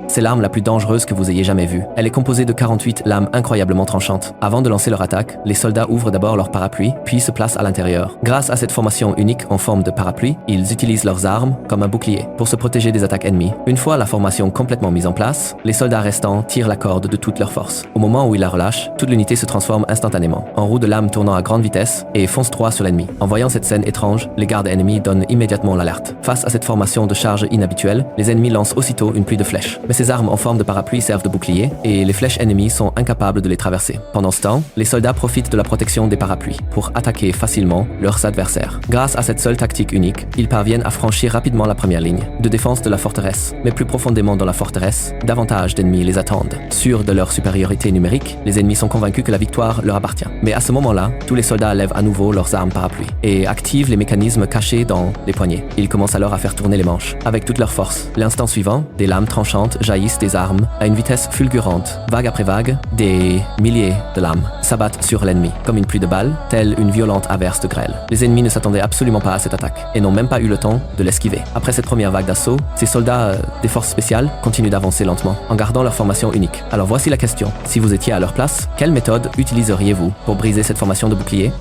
C'est l'arme la plus dangereuse que vous ayez jamais vue. Elle est composée de 48 lames incroyablement tranchantes. Avant de lancer leur attaque, les soldats ouvrent d'abord leur parapluie, puis se placent à l'intérieur. Grâce à cette formation unique en forme de parapluie, ils utilisent leurs armes comme un bouclier pour se protéger des attaques ennemies. Une fois la formation complètement mise en place, les soldats restants tirent la corde de toute leur force. Au moment où ils la relâchent, toute l'unité se transforme instantanément, en roue de lame tournant à grande vitesse et fonce droit sur l'ennemi. En voyant cette scène étrange, les gardes ennemis donnent immédiatement l'alerte. Face à cette formation de charge inhabituelle, les ennemis lancent aussitôt une pluie de flèches. Mais ces armes en forme de parapluie servent de bouclier et les flèches ennemies sont incapables de les traverser. Pendant ce temps, les soldats profitent de la protection des parapluies pour attaquer facilement leurs adversaires. Grâce à cette seule tactique unique, ils parviennent à franchir rapidement la première ligne de défense de la forteresse. Mais plus profondément dans la forteresse, davantage d'ennemis les attendent. Sûrs de leur supériorité numérique, les ennemis sont convaincus que la victoire leur appartient. Mais à ce moment-là, tous les soldats lèvent à nouveau leurs armes parapluies et activent les mécanismes cachés dans les poignets. Ils commencent alors à faire tourner les manches avec toute leur force. L'instant suivant, des lames tranchantes jaillissent des armes à une vitesse fulgurante. Vague après vague, des milliers de lames s'abattent sur l'ennemi, comme une pluie de balles, telle une violente averse de grêle. Les ennemis ne s'attendaient absolument pas à cette attaque et n'ont même pas eu le temps de l'esquiver. Après cette première vague d'assaut, ces soldats des forces spéciales continuent d'avancer lentement, en gardant leur formation unique. Alors voici la question. Si vous étiez à leur place, quelle méthode utiliseriez-vous pour briser cette formation de bouclier?